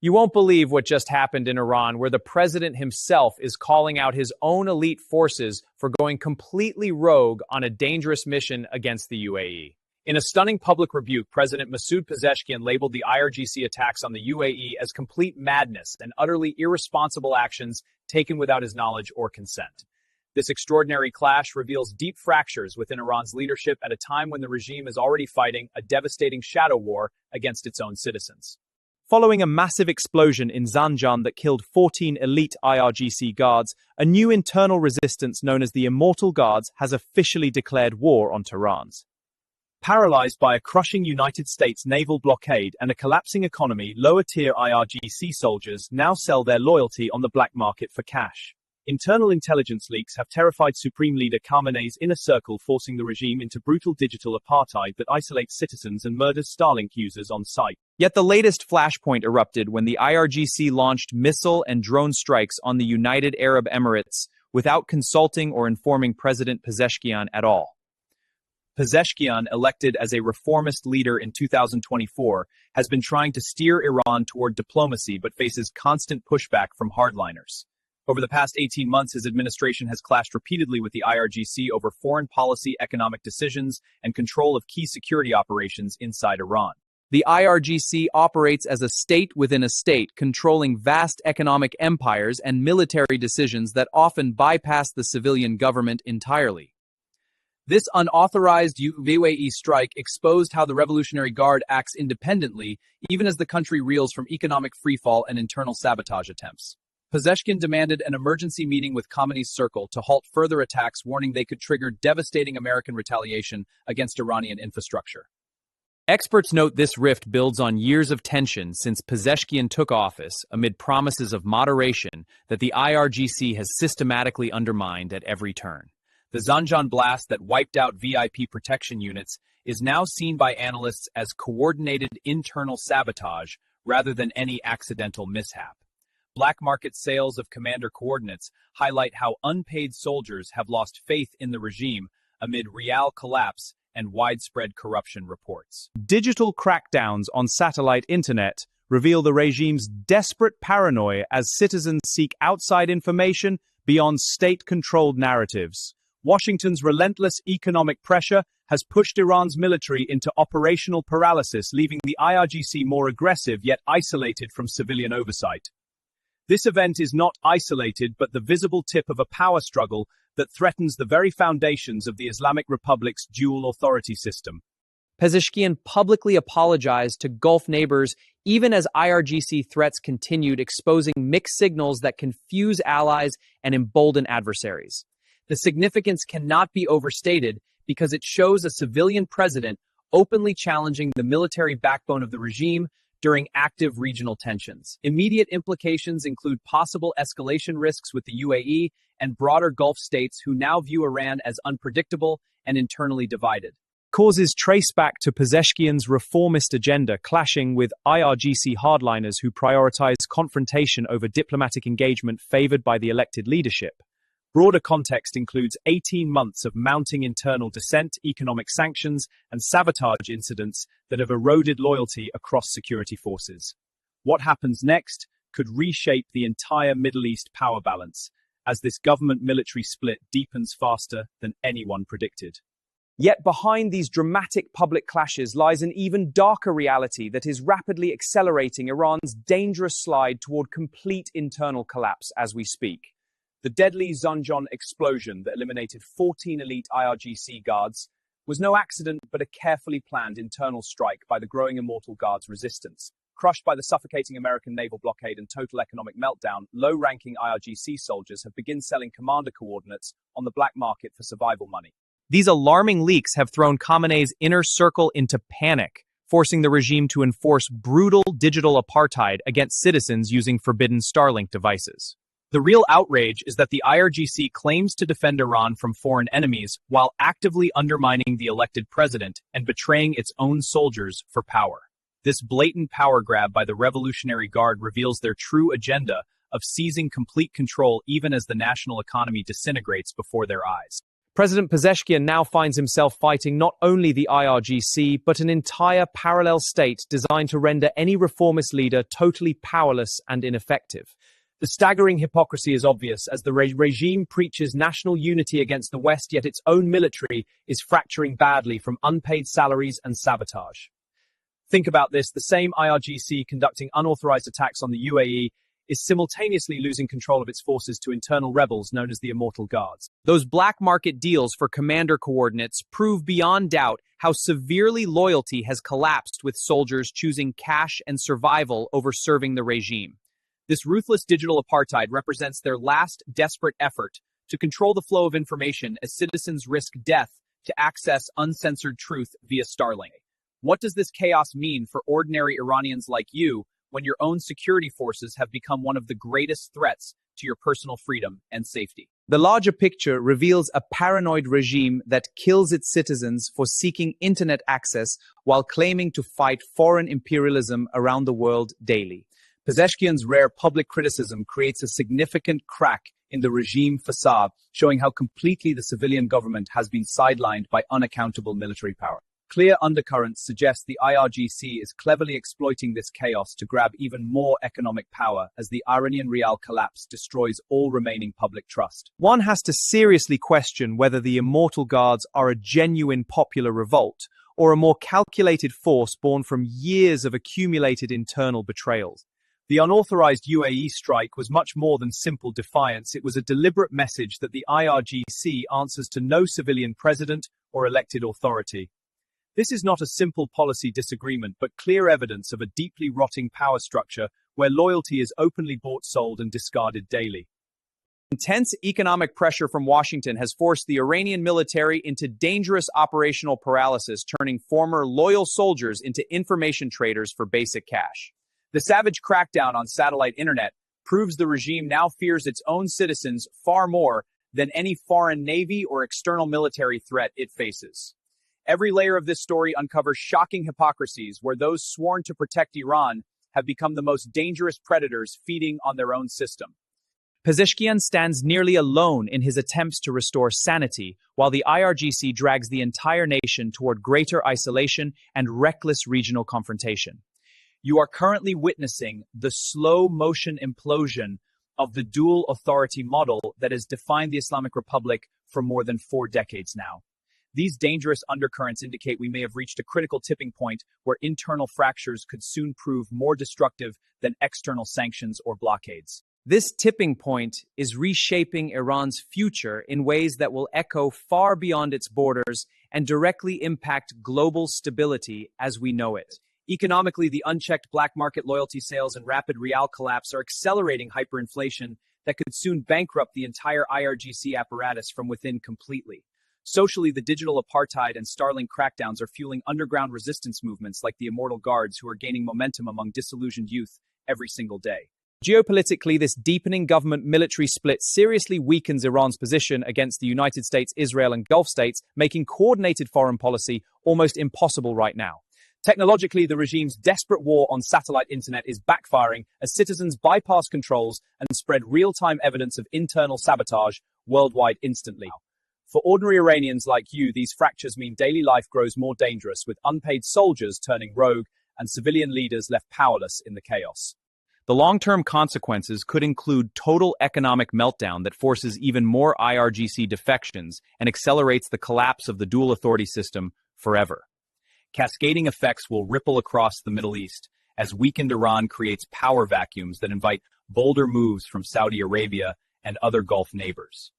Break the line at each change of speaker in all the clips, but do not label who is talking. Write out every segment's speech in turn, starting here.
You won't believe what just happened in Iran, where the president himself is calling out his own elite forces for going completely rogue on a dangerous mission against the UAE. In a stunning public rebuke, President Masoud Pezeshkian labeled the IRGC attacks on the UAE as complete madness and utterly irresponsible actions taken without his knowledge or consent. This extraordinary clash reveals deep fractures within Iran's leadership at a time when the regime is already fighting a devastating shadow war against its own citizens.
Following a massive explosion in Zanjan that killed 14 elite IRGC guards, a new internal resistance known as the Immortal Guards has officially declared war on Tehran's. Paralyzed by a crushing United States naval blockade and a collapsing economy, lower-tier IRGC soldiers now sell their loyalty on the black market for cash. Internal intelligence leaks have terrified Supreme Leader Khamenei's inner circle, forcing the regime into brutal digital apartheid that isolates citizens and murders Starlink users on site. Yet the latest flashpoint erupted when the IRGC launched missile and drone strikes on the United Arab Emirates without consulting or informing President Pezeshkian at all. Pezeshkian, elected as a reformist leader in 2024, has been trying to steer Iran toward diplomacy but faces constant pushback from hardliners. Over the past 18 months, his administration has clashed repeatedly with the IRGC over foreign policy, economic decisions, and control of key security operations inside Iran. The IRGC operates as a state within a state, controlling vast economic empires and military decisions that often bypass the civilian government entirely. This unauthorized UAE strike exposed how the Revolutionary Guard acts independently, even as the country reels from economic freefall and internal sabotage attempts. Pezeshkian demanded an emergency meeting with Khamenei's circle to halt further attacks, warning they could trigger devastating American retaliation against Iranian infrastructure. Experts note this rift builds on years of tension since Pezeshkian took office, amid promises of moderation that the IRGC has systematically undermined at every turn. The Zanjan blast that wiped out VIP protection units is now seen by analysts as coordinated internal sabotage rather than any accidental mishap. Black market sales of commander coordinates highlight how unpaid soldiers have lost faith in the regime amid real collapse and widespread corruption reports. Digital crackdowns on satellite internet reveal the regime's desperate paranoia as citizens seek outside information beyond state-controlled narratives. Washington's relentless economic pressure has pushed Iran's military into operational paralysis, leaving the IRGC more aggressive yet isolated from civilian oversight. This event is not isolated, but the visible tip of a power struggle that threatens the very foundations of the Islamic Republic's dual authority system.
Pezeshkian publicly apologized to Gulf neighbors even as IRGC threats continued, exposing mixed signals that confuse allies and embolden adversaries. The significance cannot be overstated because it shows a civilian president openly challenging the military backbone of the regime during active regional tensions. Immediate implications include possible escalation risks with the UAE and broader Gulf states who now view Iran as unpredictable and internally divided.
Causes trace back to Pezeshkian's reformist agenda, clashing with IRGC hardliners who prioritize confrontation over diplomatic engagement favored by the elected leadership. Broader context includes 18 months of mounting internal dissent, economic sanctions, and sabotage incidents that have eroded loyalty across security forces. What happens next could reshape the entire Middle East power balance, as this government-military split deepens faster than anyone predicted. Yet behind these dramatic public clashes lies an even darker reality that is rapidly accelerating Iran's dangerous slide toward complete internal collapse as we speak. The deadly Zanjan explosion that eliminated 14 elite IRGC guards was no accident but a carefully planned internal strike by the growing Immortal Guards resistance. Crushed by the suffocating American naval blockade and total economic meltdown, low-ranking IRGC soldiers have begun selling commander coordinates on the black market for survival money. These alarming leaks have thrown Khamenei's inner circle into panic, forcing the regime to enforce brutal digital apartheid against citizens using forbidden Starlink devices. The real outrage is that the IRGC claims to defend Iran from foreign enemies while actively undermining the elected president and betraying its own soldiers for power. This blatant power grab by the Revolutionary Guard reveals their true agenda of seizing complete control even as the national economy disintegrates before their eyes.
President Pezeshkian now finds himself fighting not only the IRGC, but an entire parallel state designed to render any reformist leader totally powerless and ineffective. The staggering hypocrisy is obvious as the regime preaches national unity against the West, yet its own military is fracturing badly from unpaid salaries and sabotage. Think about this, the same IRGC conducting unauthorized attacks on the UAE is simultaneously losing control of its forces to internal rebels known as the Immortal Guards. Those black market deals for commander coordinates prove beyond doubt how severely loyalty has collapsed with soldiers choosing cash and survival over serving the regime. This ruthless digital apartheid represents their last desperate effort to control the flow of information as citizens risk death to access uncensored truth via Starlink. What does this chaos mean for ordinary Iranians like you when your own security forces have become one of the greatest threats to your personal freedom and safety?
The larger picture reveals a paranoid regime that kills its citizens for seeking internet access while claiming to fight foreign imperialism around the world daily. Pezeshkian's rare public criticism creates a significant crack in the regime facade, showing how completely the civilian government has been sidelined by unaccountable military power. Clear undercurrents suggest the IRGC is cleverly exploiting this chaos to grab even more economic power as the Iranian rial collapse destroys all remaining public trust.
One has to seriously question whether the Immortal Guards are a genuine popular revolt or a more calculated force born from years of accumulated internal betrayals.
The unauthorized UAE strike was much more than simple defiance. It was a deliberate message that the IRGC answers to no civilian president or elected authority. This is not a simple policy disagreement, but clear evidence of a deeply rotting power structure where loyalty is openly bought, sold, and discarded daily.
Intense economic pressure from Washington has forced the Iranian military into dangerous operational paralysis, turning former loyal soldiers into information traders for basic cash. The savage crackdown on satellite internet proves the regime now fears its own citizens far more than any foreign navy or external military threat it faces. Every layer of this story uncovers shocking hypocrisies where those sworn to protect Iran have become the most dangerous predators feeding on their own system.
Pezeshkian stands nearly alone in his attempts to restore sanity, while the IRGC drags the entire nation toward greater isolation and reckless regional confrontation. You are currently witnessing the slow-motion implosion of the dual authority model that has defined the Islamic Republic for more than 4 decades now. These dangerous undercurrents indicate we may have reached a critical tipping point where internal fractures could soon prove more destructive than external sanctions or blockades.
This tipping point is reshaping Iran's future in ways that will echo far beyond its borders and directly impact global stability as we know it. Economically, the unchecked black market loyalty sales and rapid rial collapse are accelerating hyperinflation that could soon bankrupt the entire IRGC apparatus from within completely. Socially, the digital apartheid and Starlink crackdowns are fueling underground resistance movements like the Immortal Guards, who are gaining momentum among disillusioned youth every single day.
Geopolitically, this deepening government-military split seriously weakens Iran's position against the United States, Israel, and Gulf states, making coordinated foreign policy almost impossible right now. Technologically, the regime's desperate war on satellite internet is backfiring as citizens bypass controls and spread real-time evidence of internal sabotage worldwide instantly. For ordinary Iranians like you, these fractures mean daily life grows more dangerous, with unpaid soldiers turning rogue and civilian leaders left powerless in the chaos.
The long-term consequences could include total economic meltdown that forces even more IRGC defections and accelerates the collapse of the dual authority system forever.
Cascading effects will ripple across the Middle East as weakened Iran creates power vacuums that invite bolder moves from Saudi Arabia and other Gulf neighbors.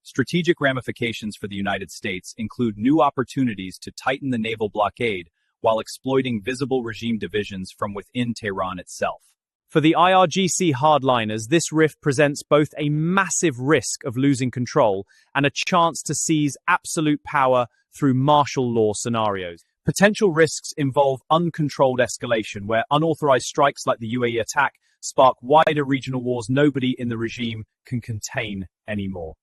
Strategic ramifications for the United States include new opportunities to tighten the naval blockade while exploiting visible regime divisions from within Tehran itself.
For the IRGC hardliners, this rift presents both a massive risk of losing control and a chance to seize absolute power through martial law scenarios.
Potential risks involve uncontrolled escalation, where unauthorized strikes like the UAE attack spark wider regional wars nobody in the regime can contain anymore.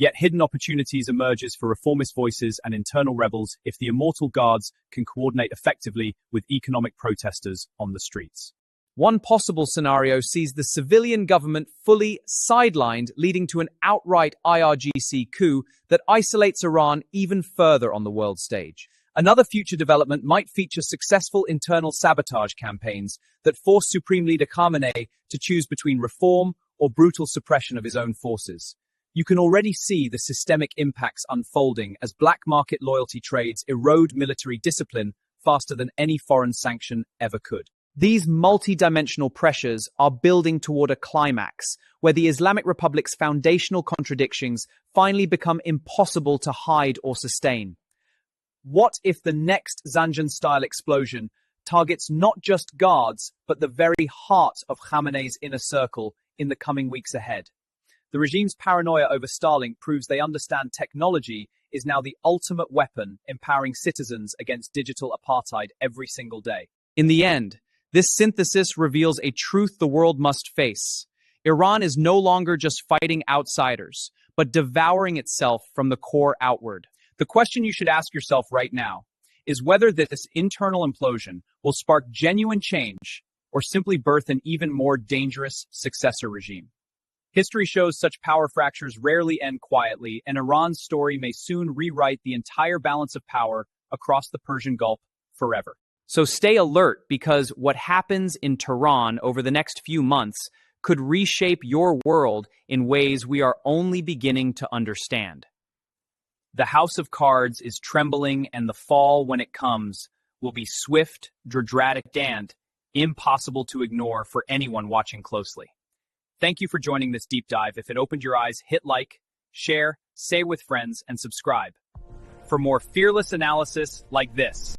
Yet hidden opportunities emerges for reformist voices and internal rebels if the Immortal Guards can coordinate effectively with economic protesters on the streets.
One possible scenario sees the civilian government fully sidelined, leading to an outright IRGC coup that isolates Iran even further on the world stage. Another future development might feature successful internal sabotage campaigns that force Supreme Leader Khamenei to choose between reform or brutal suppression of his own forces. You can already see the systemic impacts unfolding as black market loyalty trades erode military discipline faster than any foreign sanction ever could. These multi-dimensional pressures are building toward a climax, where the Islamic Republic's foundational contradictions finally become impossible to hide or sustain. What if the next Zanjan-style explosion targets not just guards, but the very heart of Khamenei's inner circle in the coming weeks ahead? The regime's paranoia over Starlink proves they understand technology is now the ultimate weapon empowering citizens against digital apartheid every single day. In the end, this synthesis reveals a truth the world must face. Iran is no longer just fighting outsiders, but devouring itself from the core outward. The question you should ask yourself right now is whether this internal implosion will spark genuine change or simply birth an even more dangerous successor regime. History shows such power fractures rarely end quietly, and Iran's story may soon rewrite the entire balance of power across the Persian Gulf forever. So stay alert, because what happens in Tehran over the next few months could reshape your world in ways we are only beginning to understand. The house of cards is trembling, and the fall, when it comes, will be swift, dramatic, and impossible to ignore for anyone watching closely. Thank you for joining this deep dive. If it opened your eyes, hit like, share, say with friends, and subscribe for more fearless analysis like this.